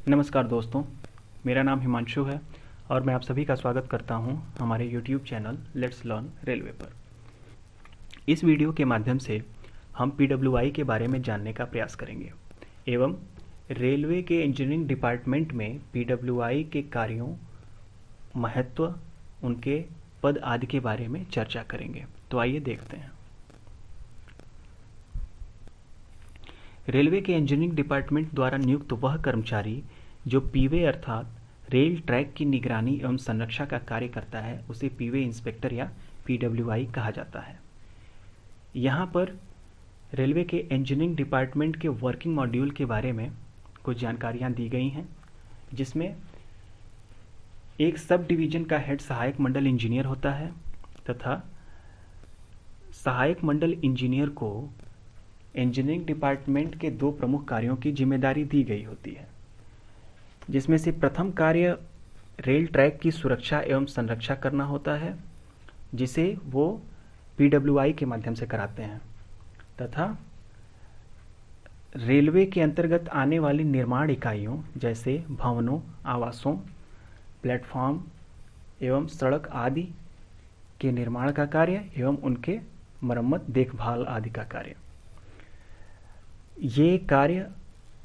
नमस्कार दोस्तों, मेरा नाम हिमांशु है और मैं आप सभी का स्वागत करता हूं हमारे YouTube channel let's learn railway पर। इस वीडियो के माध्यम से हम PWI के बारे में जानने का प्रयास करेंगे एवं रेलवे के इंजीनियरिंग डिपार्टमेंट में PWI के कार्यों, महत्व, उनके पद आदि के बारे में चर्चा करेंगे। तो आइए देखते हैं। रेलवे के इंजीनियरिंग डिपार्टमेंट द्वारा नियुक्त वह कर्मचारी जो पीवे अर्थात रेल ट्रैक की निगरानी एवं संरक्षा का कार्य करता है उसे पीवे इंस्पेक्टर या PWI कहा जाता है। यहाँ पर रेलवे के इंजीनियरिंग डिपार्टमेंट के वर्किंग मॉड्यूल के बारे में कुछ जानकारियाँ दी गई हैं, जिसमें एक सब डिवीजन का हेड सहायक मंडल इंजीनियर होता है तथा सहायक मंडल इंजीनियर को इंजीनियरिंग डिपार्टमेंट के दो प्रमुख कार्यों की जिम्मेदारी दी गई होती है, जिसमें से प्रथम कार्य रेल ट्रैक की सुरक्षा एवं संरक्षा करना होता है, जिसे वो PWI के माध्यम से कराते हैं, तथा रेलवे के अंतर्गत आने वाली निर्माण इकाइयों जैसे भवनों, आवासों, प्लेटफॉर्म एवं सड़क आदि के निर्माण का कार्य एवं उनके मरम्मत, देखभाल आदि का कार्य, ये कार्य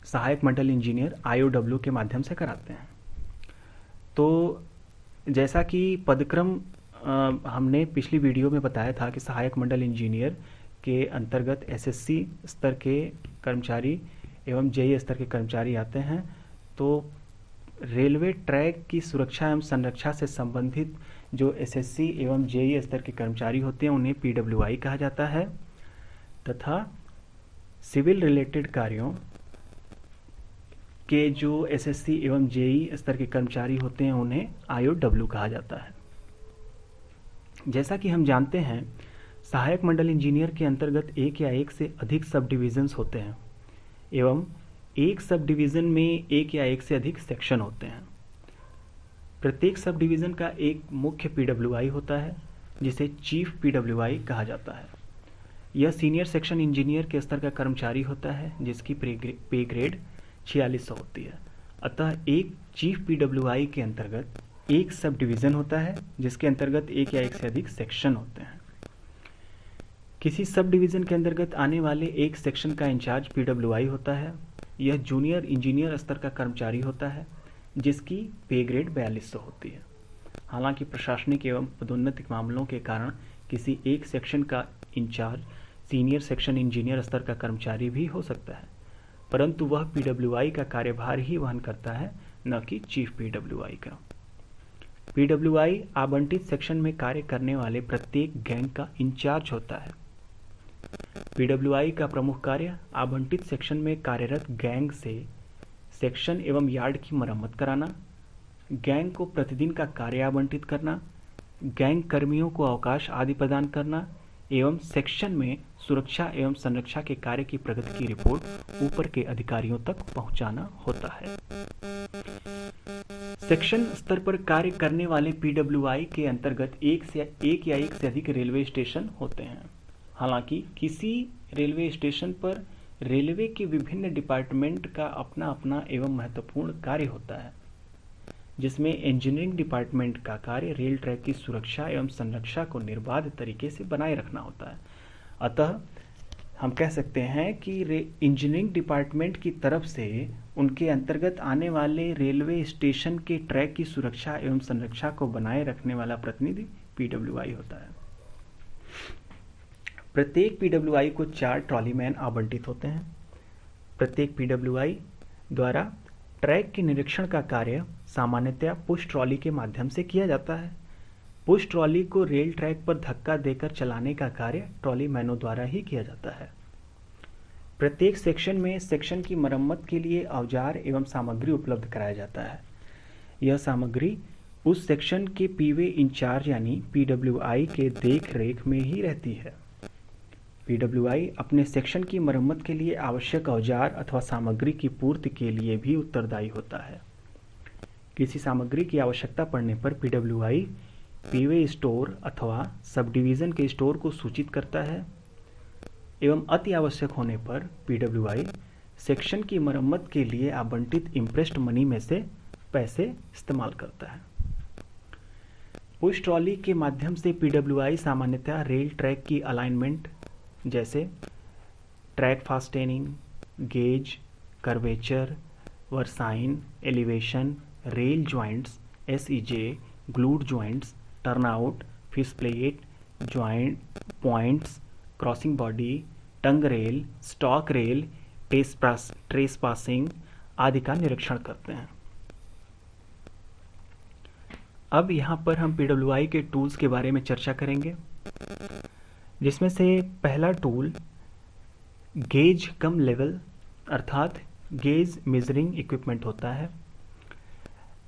सहायक मंडल इंजीनियर IOW के माध्यम से कराते हैं। तो जैसा कि पदक्रम हमने पिछली वीडियो में बताया था कि सहायक मंडल इंजीनियर के अंतर्गत SSC स्तर के कर्मचारी एवं JE स्तर के कर्मचारी आते हैं। तो रेलवे ट्रैक की सुरक्षा एवं संरक्षा से संबंधित जो SSC एवं JE स्तर के कर्मचारी होते हैं उन्हें PWI कहा जाता है, तथा सिविल रिलेटेड कार्यों के जो SSC एवं JE स्तर के कर्मचारी होते हैं उन्हें IOW कहा जाता है। जैसा कि हम जानते हैं, सहायक मंडल इंजीनियर के अंतर्गत एक या एक से अधिक सब डिविजन्स होते हैं एवं एक सब डिवीज़न में एक या एक से अधिक सेक्शन होते हैं। प्रत्येक सब डिवीज़न का एक मुख्य PWI होता है, जिसे चीफ PWI कहा जाता है। यह सीनियर सेक्शन इंजीनियर के स्तर का कर्मचारी होता है, जिसकी पे ग्रेड 4600 होती है। अतः एक चीफ PWI के अंतर्गत एक सब डिवीज़न होता है, जिसके अंतर्गत एक या एक से अधिक सेक्शन होते हैं। किसी सब डिवीज़न के अंतर्गत आने वाले एक सेक्शन का इंचार्ज PWI होता है। यह जूनियर इंजीनियर स्तर का कर्मचारी होता है, जिसकी पे ग्रेड 4200 होती है। हालांकि प्रशासनिक एवं पदोन्नति मामलों के कारण किसी एक सेक्शन का इंचार्ज सीनियर सेक्शन इंजीनियर स्तर का कर्मचारी भी हो सकता है, परंतु वह PWI का कार्यभार ही वहन करता है, न कि चीफ PWI का। PWI आवंटित सेक्शन में कार्य करने वाले प्रत्येक गैंग का इंचार्ज होता है। PWI का प्रमुख कार्य आवंटित सेक्शन में कार्यरत गैंग से सेक्शन एवं यार्ड की मरम्मत कराना, गैंग को प्रतिदिन का कार्य आवंटित करना, गैंग कर्मियों को अवकाश आदि प्रदान करना एवं सेक्शन में सुरक्षा एवं संरक्षा के कार्य की प्रगति की रिपोर्ट ऊपर के अधिकारियों तक पहुंचाना होता है। सेक्शन स्तर पर कार्य करने वाले PWI के अंतर्गत एक या एक से अधिक रेलवे स्टेशन होते हैं। हालांकि किसी रेलवे स्टेशन पर रेलवे के विभिन्न डिपार्टमेंट का अपना अपना एवं महत्वपूर्ण कार्य होता है, जिसमें इंजीनियरिंग डिपार्टमेंट का कार्य रेल ट्रैक की सुरक्षा एवं संरक्षा को निर्बाध तरीके से बनाए रखना होता है। अतः हम कह सकते हैं कि इंजीनियरिंग डिपार्टमेंट की तरफ से उनके अंतर्गत आने वाले रेलवे स्टेशन के ट्रैक की सुरक्षा एवं संरक्षा को बनाए रखने वाला प्रतिनिधि PWI होता है। प्रत्येक PWI को 4 ट्रॉलीमैन आवंटित होते हैं। प्रत्येक PWI द्वारा ट्रैक के निरीक्षण का कार्य सामान्यतया पुश ट्रॉली के माध्यम से किया जाता है। पुश ट्रॉली को रेल ट्रैक पर धक्का देकर चलाने का कार्य ट्रॉलीमैनों द्वारा ही किया जाता है। प्रत्येक सेक्शन में सेक्शन की मरम्मत के लिए औजार एवं सामग्री उपलब्ध कराया जाता है। यह सामग्री उस सेक्शन के पीवे इंचार्ज यानी PWI के देख रेख में ही रहती है। PWI अपने सेक्शन की मरम्मत के लिए आवश्यक औजार अथवा सामग्री की पूर्ति के लिए भी उत्तरदायी होता है। किसी सामग्री की आवश्यकता पड़ने पर PWI पीवे स्टोर अथवा सब डिवीज़न के स्टोर को सूचित करता है एवं अति आवश्यक होने पर पीडब्ल्यूआई सेक्शन की मरम्मत के लिए आवंटित इम्प्रेस्ड मनी में से पैसे इस्तेमाल करता है। पुश ट्रॉली के माध्यम से पीडब्ल्यूआई सामान्यतः रेल ट्रैक की अलाइनमेंट जैसे track fastening, gauge, curvature, versine, elevation, rail joints, SEJ, glued joints, turnout, fish plate, joint points, crossing body, tongue rail, stock rail, trespassing आदि का निरीक्षण करते हैं। अब यहाँ पर हम पीडब्ल्यूआई के टूल्स के बारे में चर्चा करेंगे, जिसमें से पहला टूल गेज कम लेवल अर्थात गेज मेजरिंग इक्विपमेंट होता है।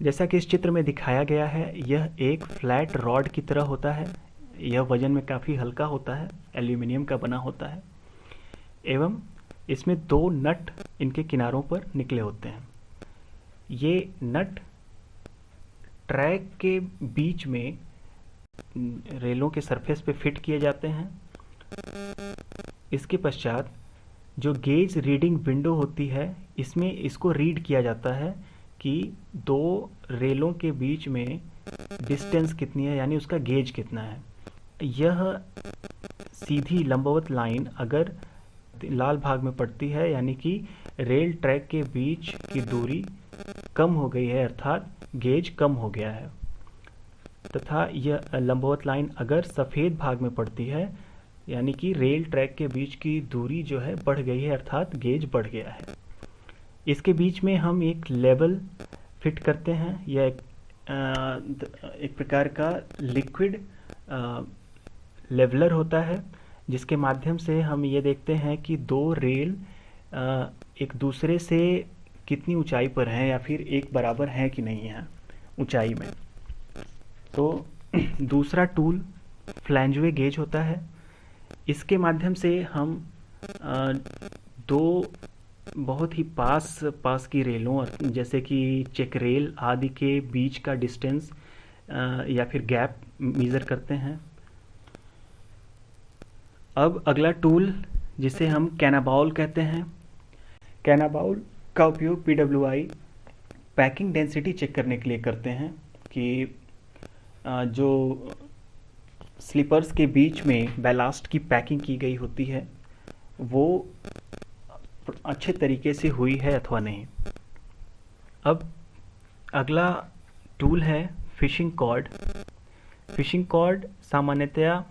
जैसा कि इस चित्र में दिखाया गया है, यह एक फ्लैट रॉड की तरह होता है। यह वजन में काफ़ी हल्का होता है, एल्यूमिनियम का बना होता है एवं इसमें 2 नट इनके किनारों पर निकले होते हैं। ये नट ट्रैक के बीच में रेलों के सरफेस पे फिट किए जाते हैं। इसके पश्चात जो गेज रीडिंग विंडो होती है, इसमें इसको रीड किया जाता है कि 2 रेलों के बीच में डिस्टेंस कितनी है, यानी उसका गेज कितना है। यह सीधी लंबवत लाइन अगर लाल भाग में पड़ती है, यानी कि रेल ट्रैक के बीच की दूरी कम हो गई है अर्थात गेज कम हो गया है, तथा यह लंबवत लाइन अगर सफ़ेद भाग में पड़ती है, यानी कि रेल ट्रैक के बीच की दूरी जो है बढ़ गई है अर्थात गेज बढ़ गया है। इसके बीच में हम एक लेवल फिट करते हैं। यह एक प्रकार का लिक्विड लेवलर होता है, जिसके माध्यम से हम ये देखते हैं कि 2 रेल एक दूसरे से कितनी ऊंचाई पर हैं या फिर एक बराबर हैं कि नहीं हैं ऊंचाई में। तो दूसरा टूल फ्लैंजवे गेज होता है। इसके माध्यम से हम 2 बहुत ही पास की रेलों जैसे कि चेक रेल आदि के बीच का डिस्टेंस या फिर गैप मेज़र करते हैं। अब अगला टूल जिसे हम कैनाबाउल कहते हैं। कैनाबाउल का उपयोग पीडब्ल्यूआई पैकिंग डेंसिटी चेक करने के लिए करते हैं कि जो स्लीपर्स के बीच में बैलास्ट की पैकिंग की गई होती है वो अच्छे तरीके से हुई है अथवा नहीं। अब अगला टूल है फिशिंग कॉर्ड। फिशिंग कॉर्ड सामान्यतया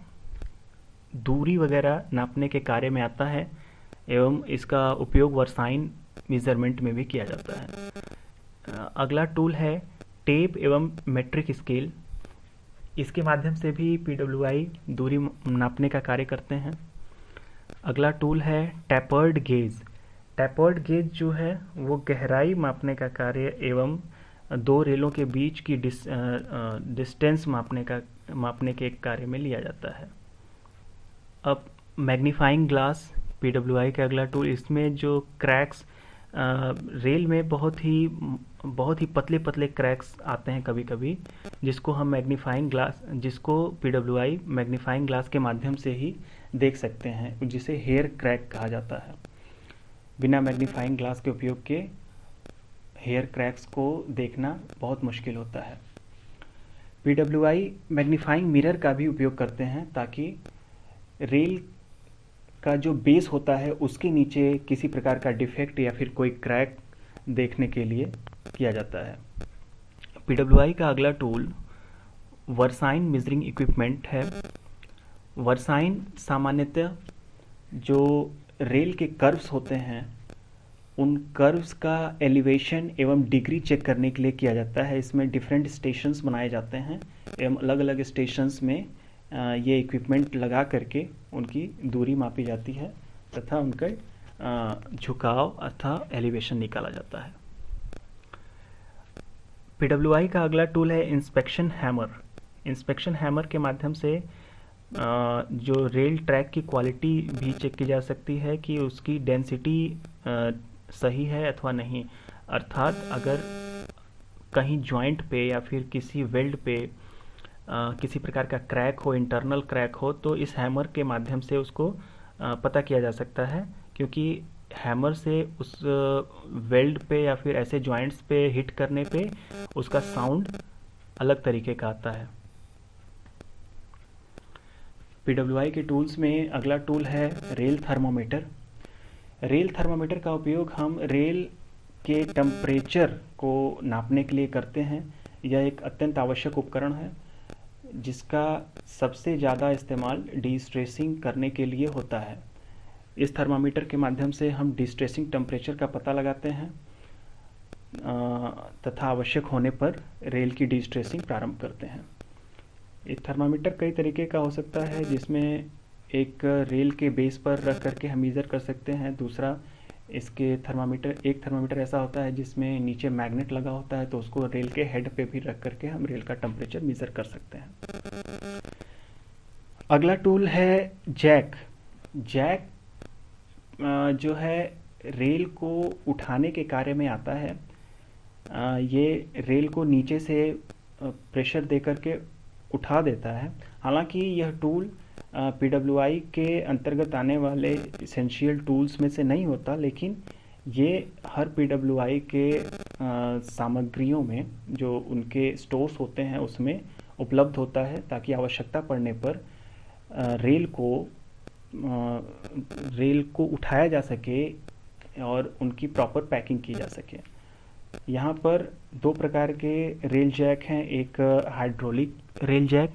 दूरी वगैरह नापने के कार्य में आता है एवं इसका उपयोग वर्साइन मेजरमेंट में भी किया जाता है। अगला टूल है टेप एवं मेट्रिक स्केल। इसके माध्यम से भी पीडब्ल्यूआई दूरी नापने का कार्य करते हैं। अगला टूल है टैपर्ड गेज। टैपर्ड गेज जो है वो गहराई मापने का कार्य एवं 2 रेलों के बीच की डिस्टेंस मापने के एक कार्य में लिया जाता है। अब मैग्नीफाइंग ग्लास पीडब्ल्यूआई का अगला टूल। इसमें जो क्रैक्स रेल में बहुत ही पतले क्रैक्स आते हैं कभी कभी, जिसको पीडब्ल्यूआई मैग्नीफाइंग ग्लास के माध्यम से ही देख सकते हैं, जिसे हेयर क्रैक कहा जाता है। बिना मैग्नीफाइंग ग्लास के उपयोग के हेयर क्रैक्स को देखना बहुत मुश्किल होता है। पीडब्ल्यूआई मैग्नीफाइंग मिरर का भी उपयोग करते हैं ताकि रेल का जो बेस होता है उसके नीचे किसी प्रकार का डिफेक्ट या फिर कोई क्रैक देखने के लिए किया जाता है। पीडब्ल्यूआई का अगला टूल वर्साइन मेजरिंग इक्विपमेंट है। वर्साइन सामान्यतः जो रेल के कर्व्स होते हैं उन कर्व्स का एलिवेशन एवं डिग्री चेक करने के लिए किया जाता है। इसमें डिफरेंट स्टेशंस बनाए जाते हैं एवं अलग अलग स्टेशंस में ये इक्विपमेंट लगा करके उनकी दूरी मापी जाती है तथा उनका झुकाव अथवा एलिवेशन निकाला जाता है। पीडब्ल्यूआई का अगला टूल है इंस्पेक्शन हैमर। इंस्पेक्शन हैमर के माध्यम से जो रेल ट्रैक की क्वालिटी भी चेक की जा सकती है कि उसकी डेंसिटी सही है अथवा नहीं, अर्थात अगर कहीं जॉइंट पे या फिर किसी वेल्ड पे किसी प्रकार का क्रैक हो, इंटरनल क्रैक हो, तो इस हैमर के माध्यम से उसको पता किया जा सकता है, क्योंकि हैमर से उस वेल्ड पे या फिर ऐसे जॉइंट्स पे हिट करने पे उसका साउंड अलग तरीके का आता है। PWI के टूल्स में अगला टूल है रेल थर्मोमीटर। रेल थर्मोमीटर का उपयोग हम रेल के टेम्परेचर को नापने के लिए करते हैं। यह एक अत्यंत आवश्यक उपकरण है जिसका सबसे ज़्यादा इस्तेमाल डिस्ट्रेसिंग करने के लिए होता है। इस थर्मामीटर के माध्यम से हम डिस्ट्रेसिंग टेम्परेचर का पता लगाते हैं तथा आवश्यक होने पर रेल की डिस्ट्रेसिंग प्रारंभ करते हैं। एक थर्मामीटर कई तरीके का हो सकता है, जिसमें एक रेल के बेस पर रख करके हम मीज़र कर सकते हैं। दूसरा, एक थर्मामीटर ऐसा होता है जिसमें नीचे मैग्नेट लगा होता है, तो उसको रेल के हेड पे भी रख करके हम रेल का टेम्परेचर मीज़र कर सकते हैं। अगला टूल है जैक। जैक जो है रेल को उठाने के कार्य में आता है। ये रेल को नीचे से प्रेशर दे करके उठा देता है। हालांकि यह टूल PWI के अंतर्गत आने वाले इसेंशियल टूल्स में से नहीं होता, लेकिन ये हर PWI के सामग्रियों में, जो उनके स्टोर्स होते हैं, उसमें उपलब्ध होता है, ताकि आवश्यकता पड़ने पर रेल को उठाया जा सके और उनकी प्रॉपर पैकिंग की जा सके। यहाँ पर दो प्रकार के रेल जैक हैं। एक हाइड्रोलिक रेल जैक,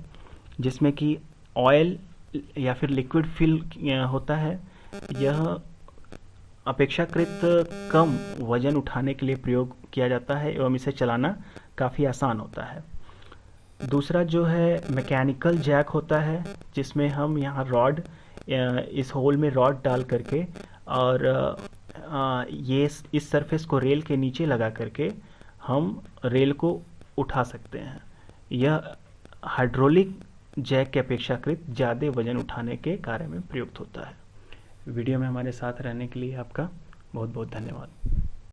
जिसमें कि ऑयल या फिर लिक्विड फिल होता है। यह अपेक्षाकृत कम वजन उठाने के लिए प्रयोग किया जाता है एवं इसे चलाना काफ़ी आसान होता है। दूसरा जो है मैकेनिकल जैक होता है, जिसमें हम यहाँ रॉड, इस होल में रॉड डाल करके और ये इस सरफेस को रेल के नीचे लगा करके हम रेल को उठा सकते हैं। यह हाइड्रोलिक जैक के अपेक्षाकृत ज़्यादा वजन उठाने के कार्य में प्रयुक्त होता है। वीडियो में हमारे साथ रहने के लिए आपका बहुत बहुत धन्यवाद।